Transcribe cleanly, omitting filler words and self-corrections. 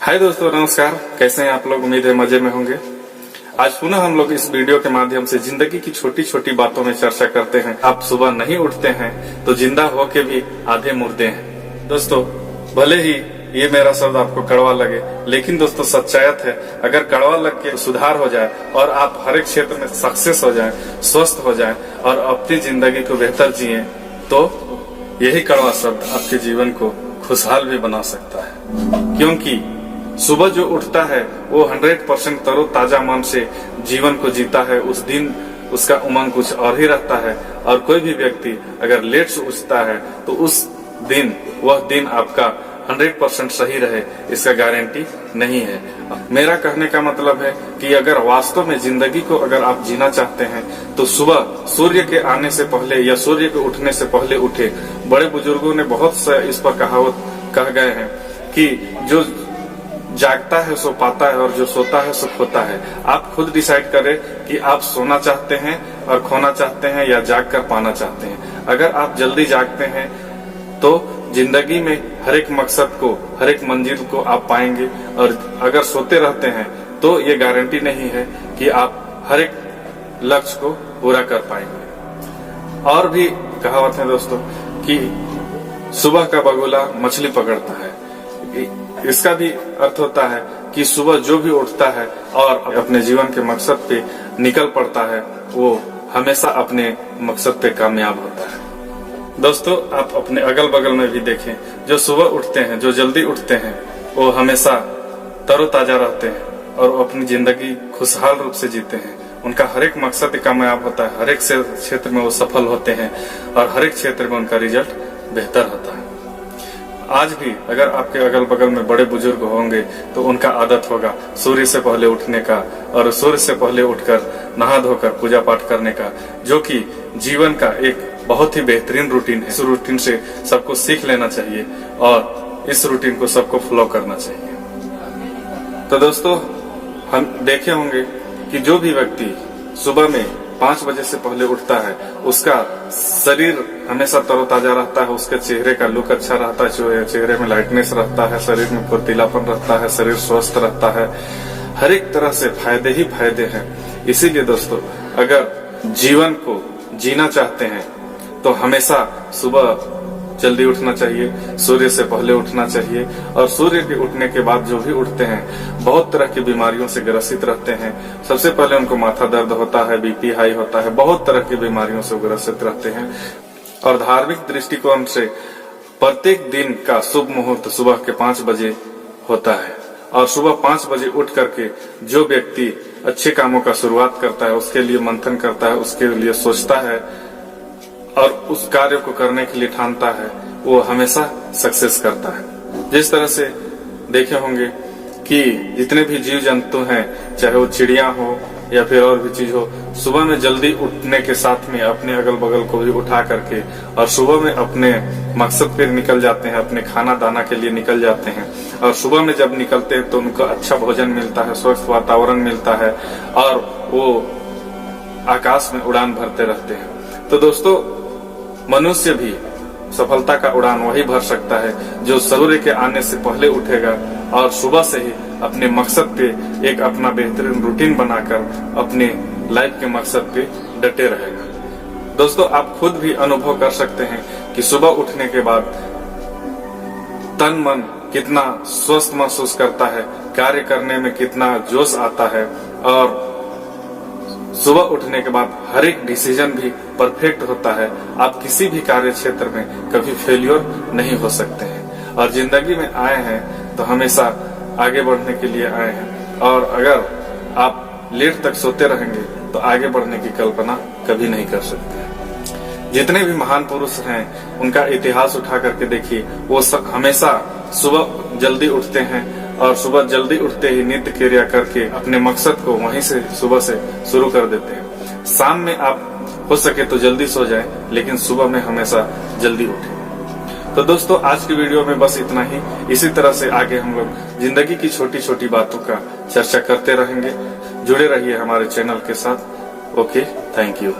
हाय दोस्तों, नमस्कार। कैसे हैं आप लोग? उम्मीद है मजे में होंगे। आज पुनः हम लोग इस वीडियो के माध्यम से जिंदगी की छोटी छोटी बातों में चर्चा करते हैं। आप सुबह नहीं उठते हैं तो जिंदा होके भी आधे मुर्दे हैं। दोस्तों, भले ही ये मेरा शब्द आपको कड़वा लगे, लेकिन दोस्तों सच्चायत है। अगर कड़वा लग के सुधार हो जाए और आप हर एक क्षेत्र में सक्सेस हो जाए, स्वस्थ हो जाए और अपनी जिंदगी को बेहतर जिए, तो यही कड़वा शब्द आपके जीवन को खुशहाल भी बना सकता है। क्योंकि सुबह जो उठता है वो 100% तरोताजा मन से जीवन को जीता है। उस दिन उसका उमंग कुछ और ही रहता है। और कोई भी व्यक्ति अगर लेट से उठता है तो उस दिन वह दिन आपका 100% सही रहे, इसका गारंटी नहीं है। मेरा कहने का मतलब है कि अगर वास्तव में जिंदगी को अगर आप जीना चाहते हैं तो सुबह सूर्य के आने से पहले या सूर्य के उठने से पहले उठे। बड़े बुजुर्गों ने बहुत से इस पर कहावत कह गए हैं कि जो जागता है सो पाता है और जो सोता है सो खोता है। आप खुद डिसाइड करें कि आप सोना चाहते हैं और खोना चाहते हैं या जाग कर पाना चाहते हैं। अगर आप जल्दी जागते हैं तो जिंदगी में हर एक मकसद को, हर एक मंजिल को आप पाएंगे। और अगर सोते रहते हैं तो ये गारंटी नहीं है कि आप हर एक लक्ष्य को पूरा कर पाएंगे। और भी कहावत है दोस्तों कि सुबह का बगुला मछली पकड़ता है। इसका भी अर्थ होता है कि सुबह जो भी उठता है और अपने जीवन के मकसद पे निकल पड़ता है, वो हमेशा अपने मकसद पे कामयाब होता है। दोस्तों, आप अपने अगल बगल में भी देखें, जो सुबह उठते हैं, जो जल्दी उठते हैं, वो हमेशा तरोताजा रहते हैं और अपनी जिंदगी खुशहाल रूप से जीते हैं। उनका हर एक मकसद कामयाब होता है, हर एक क्षेत्र में वो सफल होते हैं और हर एक क्षेत्र में उनका रिजल्ट बेहतर होता है। आज भी अगर आपके अगल बगल में बड़े बुजुर्ग होंगे तो उनका आदत होगा सूर्य से पहले उठने का और सूर्य से पहले उठकर नहा धोकर पूजा पाठ करने का, जो कि जीवन का एक बहुत ही बेहतरीन रूटीन है। इस रूटीन से सबको सीख लेना चाहिए और इस रूटीन को सबको फॉलो करना चाहिए। तो दोस्तों, हम देखे होंगे कि जो भी व्यक्ति सुबह में 5 बजे से पहले उठता है उसका शरीर हमेशा तरोताजा रहता है, उसके चेहरे का लुक अच्छा रहता है, चेहरे में लाइटनेस रहता है, शरीर में फुर्तीलापन रहता है, शरीर स्वस्थ रहता है। हर एक तरह से फायदे ही फायदे हैं। इसीलिए दोस्तों, अगर जीवन को जीना चाहते हैं तो हमेशा सुबह जल्दी उठना चाहिए, सूर्य से पहले उठना चाहिए। और सूर्य के उठने के बाद जो भी उठते हैं बहुत तरह की बीमारियों से ग्रसित रहते हैं। सबसे पहले उनको माथा दर्द होता है, बीपी हाई होता है, बहुत तरह की बीमारियों से ग्रसित रहते हैं। और धार्मिक दृष्टिकोण से प्रत्येक दिन का शुभ मुहूर्त सुबह के 5 बजे होता है। और सुबह 5 बजे उठ करके जो व्यक्ति अच्छे कामों का शुरुआत करता है, उसके लिए मंथन करता है, उसके लिए सोचता है और उस कार्य को करने के लिए ठानता है, वो हमेशा सक्सेस करता है। जिस तरह से देखे होंगे कि जितने भी जीव जंतु हैं, चाहे वो चिड़िया हो या फिर और भी चीज हो, सुबह में जल्दी उठने के साथ में अपने अगल बगल को भी उठा करके और सुबह में अपने मकसद पे निकल जाते हैं, अपने खाना दाना के लिए निकल जाते हैं। और सुबह में जब निकलते हैं तो उनको अच्छा भोजन मिलता है, स्वच्छ वातावरण मिलता है और वो आकाश में उड़ान भरते रहते हैं। तो दोस्तों, मनुष्य भी सफलता का उड़ान वही भर सकता है जो सूर्य के आने से पहले उठेगा और सुबह से ही अपने मकसद पे एक अपना बेहतरीन रूटीन बनाकर अपने लाइफ के मकसद पे डटे रहेगा। दोस्तों, आप खुद भी अनुभव कर सकते हैं कि सुबह उठने के बाद तन मन कितना स्वस्थ महसूस करता है, कार्य करने में कितना जोश आता है और सुबह उठने के बाद हर एक डिसीजन भी परफेक्ट होता है। आप किसी भी कार्य क्षेत्र में कभी फेल्योर नहीं हो सकते हैं। और जिंदगी में आए हैं तो हमेशा आगे बढ़ने के लिए आए हैं। और अगर आप लेट तक सोते रहेंगे तो आगे बढ़ने की कल्पना कभी नहीं कर सकते। जितने भी महान पुरुष हैं उनका इतिहास उठा करके देखिए, वो सब हमेशा सुबह जल्दी उठते हैं और सुबह जल्दी उठते ही नित्य क्रिया करके अपने मकसद को वहीं से सुबह से शुरू कर देते हैं। शाम में आप हो सके तो जल्दी सो जाएं, लेकिन सुबह में हमेशा जल्दी उठें। तो दोस्तों, आज की वीडियो में बस इतना ही। इसी तरह से आगे हम लोग जिंदगी की छोटी छोटी बातों का चर्चा करते रहेंगे। जुड़े रहिए हमारे चैनल के साथ। Okay, thank you.